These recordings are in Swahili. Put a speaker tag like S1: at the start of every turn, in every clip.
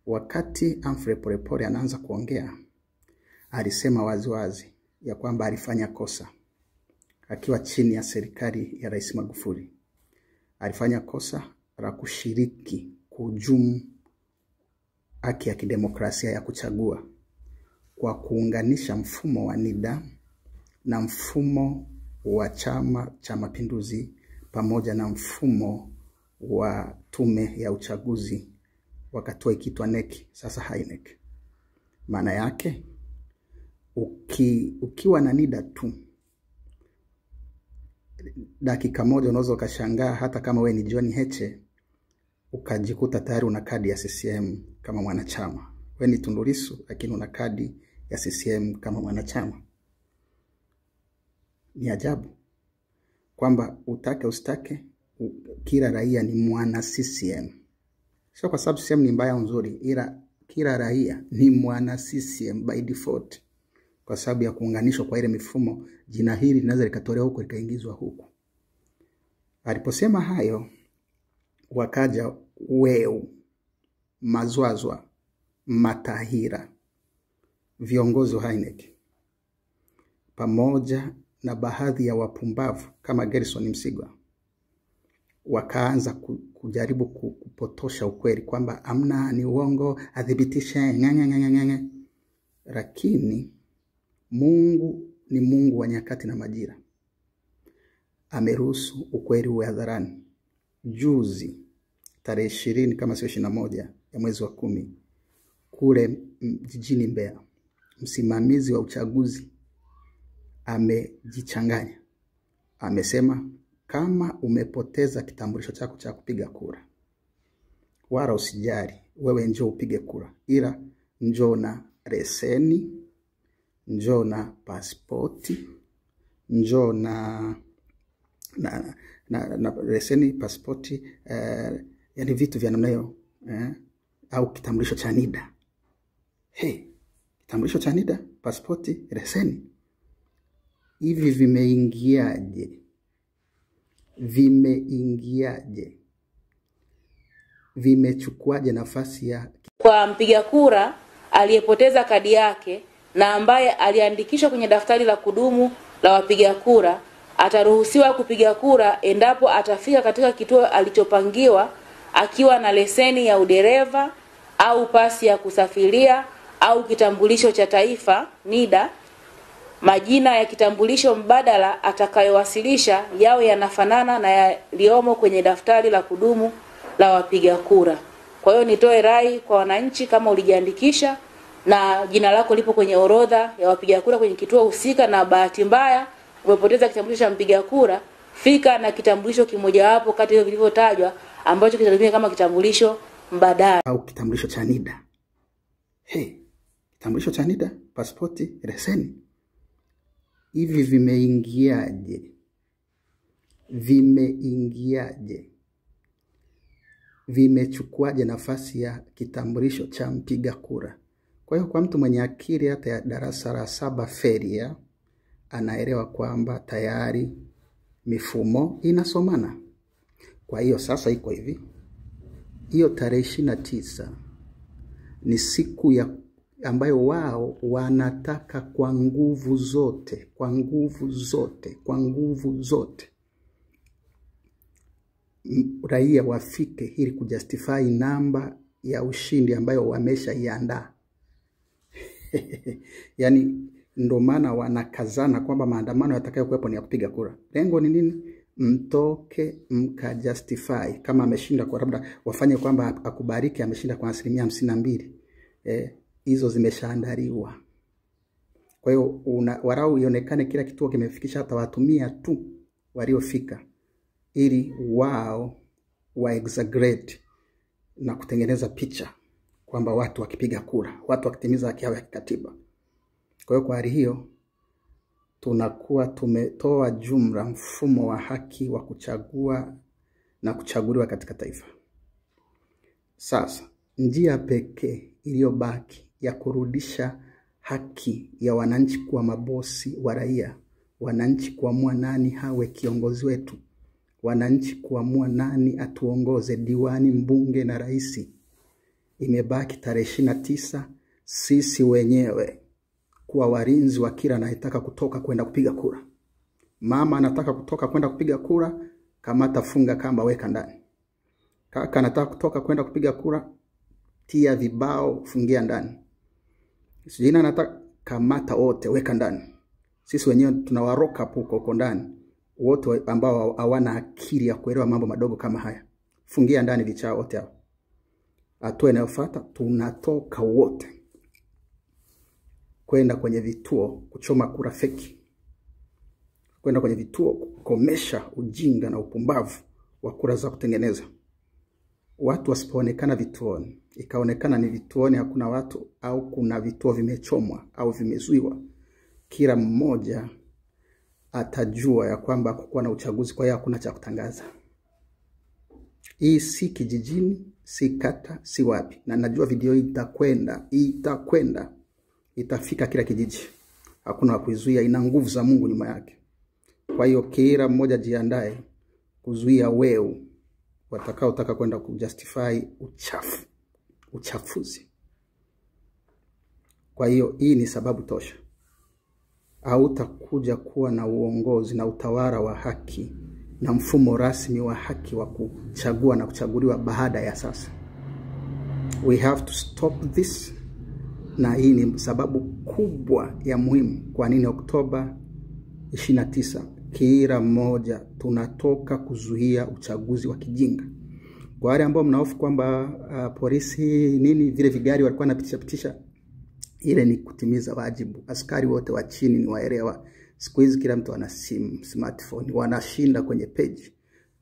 S1: Wakati Humphrey Polepole anaanza kuongea, alisema waziwazi ya kwamba alifanya kosa akiwa chini ya serikali ya Rais Magufuli. Alifanya kosa la kushiriki kuhujumu haki ya kidemokrasia ya kuchagua kwa kuunganisha mfumo wa NIDA na mfumo wa Chama cha Mapinduzi pamoja na mfumo wa tume ya uchaguzi wakati ikiitwa NEC, sasa INEC. Maana yake ukiwa na NIDA tu, dakika moja unaweza ukashangaa hata kama we ni John Heche ukajikuta tayari una kadi ya CCM kama mwanachama. We ni Tundu Lissu lakini una kadi ya CCM kama mwanachama. Ni ajabu kwamba utake usitake kila raia ni mwana CCM. Sio kwa sababu CCM ni mbaya nzuri, ila kila raia ni mwana CCM by default. Kwa sababu ya kuunganishwa kwa ile mifumo, jina hili linaweza likatolewa huko likaingizwa huko. Aliposema hayo, wakaja weu, mazwazwa, matahira, viongozi wa INEC, pamoja na baadhi ya wapumbavu kama Gerson Msigwa, wakaanza kujaribu kupotosha ukweli kwamba amna, ni uongo, adhibitishe nganganganganganga. Lakini Mungu ni Mungu wa nyakati na majira. Ameruhusu ukweli uwe hadharani. Juzi tarehe 20 kama sio 21 ya mwezi wa 10 kule jijini Mbeya, msimamizi wa uchaguzi amejichanganya. Amesema kama umepoteza kitambulisho chako cha kupiga kura, wala usijali, wewe njoo upige kura, ila njoo na leseni, njoo na pasipoti, njoo na leseni, pasipoti, yani vitu vya namna hiyo, au kitambulisho cha NIDA. Kitambulisho cha NIDA, pasipoti, leseni. Hivi vimeingiaje? Vimeingiaje? Vimechukuaje nafasi ya
S2: kwa mpiga kura aliyepoteza kadi yake na ambaye aliandikishwa kwenye daftari la kudumu la wapiga kura? Ataruhusiwa kupiga kura endapo atafika katika kituo alichopangiwa akiwa na leseni ya udereva au pasi ya kusafiria au kitambulisho cha taifa NIDA. Majina ya kitambulisho mbadala atakayowasilisha yawe yanafanana na yaliomo kwenye daftari la kudumu la wapiga kura. Kwa hiyo nitoe rai kwa wananchi, kama ulijiandikisha na jina lako lipo kwenye orodha ya wapiga kura kwenye kituo husika na bahati mbaya umepoteza kitambulisho cha mpiga kura, fika na kitambulisho kimojawapo kati ya vilivyotajwa ambacho kitatumika kama kitambulisho mbadala
S1: au kitambulisho cha NIDA. Kitambulisho cha NIDA, pasipoti, leseni. Hivi vimeingiaje? Vimeingiaje? Vimechukuaje nafasi ya kitambulisho cha mpiga kura? Kwa hiyo kwa mtu mwenye akili hata ya darasa la 7 feria anaelewa kwamba tayari mifumo inasomana. Kwa hiyo sasa iko hivi. Hiyo tarehe 29 ni siku ya ambayo wao wanataka kwa nguvu zote raia wafike ili kujustify namba ya ushindi ambayo wameshaiandaa. Yani ndo maana wanakazana kwamba maandamano yatakayokuwepo ni ya kupiga kura. Lengo ni nini? Mtoke mkajustify kama ameshinda, kwa labda wafanye kwamba akubariki ameshinda kwa 52%. Hizo zimeshaandaliwa. Kwa hiyo warau ionekane kila kituo kimefikisha hata watu 100 tu waliofika, ili wao wa exaggerate na kutengeneza picha kwamba watu wakipiga kura, watu wakitimiza haki yao ya kikatiba. Kwa hiyo kwa hali hiyo tunakuwa tumetoa jumla mfumo wa haki wa kuchagua na kuchaguliwa katika taifa. Sasa njia pekee iliyobaki ya kurudisha haki ya wananchi kuwa mabosi wa raia, wananchi kuamua nani hawe kiongozi wetu, wananchi kuamua nani atuongoze, diwani, mbunge na rais, imebaki tarehe 29 sisi wenyewe kuwa walinzi wa kila anayetaka kutoka kwenda kupiga kura. Mama anataka kutoka kwenda kupiga kura, kamata, funga kamba, weka ndani. Kaka anataka kutoka kwenda kupiga kura, tia vibao, fungia ndani. Sijina anataka, kamata wote, weka ndani. Sisi wenyewe tunawaroka huko ndani wote ambao hawana akili ya kuelewa mambo madogo kama haya. Fungia ndani vichaa wote hao. Hatua inayofuata, tunatoka wote kwenda kwenye vituo kuchoma kura feki. Kwenda kwenye vituo kukomesha ujinga na upumbavu wa kura za kutengeneza. Watu wasipoonekana vituoni, ikaonekana ni vituoni hakuna watu au kuna vituo vimechomwa au vimezuiwa, kila mmoja atajua ya kwamba kukuwa na uchaguzi, kwa hiyo hakuna cha kutangaza. Hii si kijijini, si kata, si wapi. Na najua video hii itakwenda, itafika kila kijiji. Hakuna wakuizuia, ina nguvu za Mungu nyuma yake. Kwa hiyo kila mmoja jiandae kuzuia weu watakaotaka kwenda kujustify uchafuzi. Kwa hiyo hii ni sababu tosha. Hautakuja kuwa na uongozi na utawala wa haki na mfumo rasmi wa haki wa kuchagua na kuchaguliwa baada ya sasa. We have to stop this. Na hii ni sababu kubwa ya muhimu kwa nini Oktoba 29 kila mmoja tunatoka kuzuia uchaguzi wa kijinga. Kwa wale ambao mnahofu kwamba polisi nini vile vigari walikuwa wanapitisha, ile ni kutimiza wajibu. Askari wote wa chini ni waelewa. Siku hizi kila mtu ana simu, smartphone, wanashinda kwenye page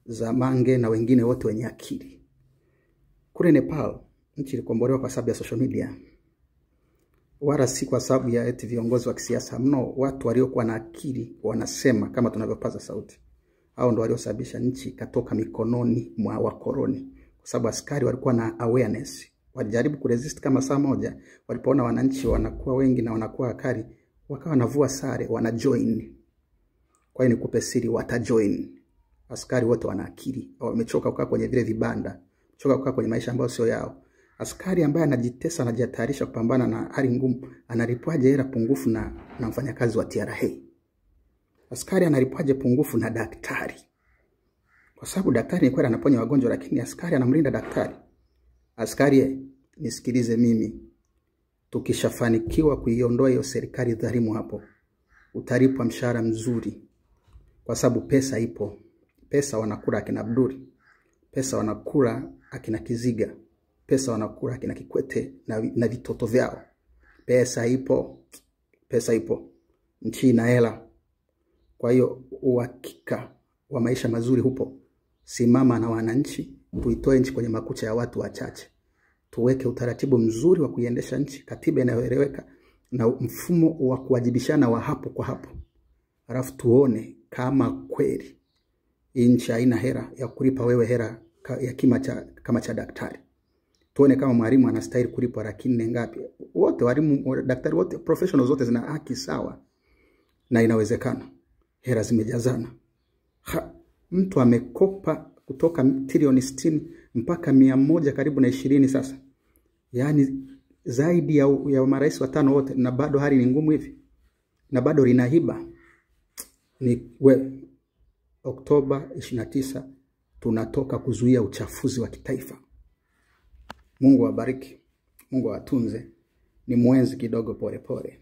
S1: za Mange na wengine wote wenye akili. Kule Nepal, nchi ilikombolewa kwa sababu ya social media. Wala si kwa sababu ya eti viongozi wa kisiasa. Mno, watu waliokuwa na akili wanasema kama tunavyopaza sauti. Hao ndio waliosababisha nchi katoka mikononi mwa wakoloni. Kwa sababu askari walikuwa na awareness. Walijaribu kuresist kama saa moja, walipoona wananchi wanakuwa wengi na wanakuwa akari, wakawa wanavua sare, wanajoin. Kwa hiyo nikupe siri, watajoin. Askari wote wana akili, wamechoka kukaa kwenye vile vibanda, choka kukaa kwenye maisha ambayo sio yao. Askari ambaye anajitesa, anajitayarisha kupambana na hali ngumu, analipwaje hela pungufu na mfanyakazi wa TRA? Askari analipwaje pungufu na daktari? Kwa sababu daktari ni kweli anaponya wagonjwa, lakini askari anamlinda daktari. Askari, nisikilize mimi. Tukishafanikiwa kuiondoa hiyo serikali dhalimu hapo, utalipwa mshahara mzuri. Kwa sababu pesa ipo. Pesa wanakula akina Abduli. Pesa wanakula akina Kiziga. Pesa wanakula akina Kikwete na vitoto vyao. Pesa ipo. Pesa ipo. Nchi ina hela. Kwa hiyo uhakika wa maisha mazuri hupo. Simama na wananchi, tuitoe nchi kwenye makucha ya watu wachache. Tuweke utaratibu mzuri wa kuiendesha nchi, katiba inayoeleweka na mfumo wa kuwajibishana wa hapo kwa hapo. Alafu tuone kama kweli nchi haina hela ya kulipa wewe hela ya kama cha daktari. Tuone kama mwalimu anastahili kulipwa laki 4 ngapi. Wote walimu, daktari wote, professionals zote zina haki sawa. Na inawezekana. Hela zimejazana. Mtu amekopa kutoka trilioni 60 mpaka 100 karibu na 20 sasa. Yaani zaidi ya marais watano wote, na bado hali ni ngumu hivi. Na bado linahiba. Ni Oktoba 29 tunatoka kuzuia uchafuzi wa kitaifa. Mungu awabariki. Mungu awatunze. Ni mwenzi kidogo pole pole.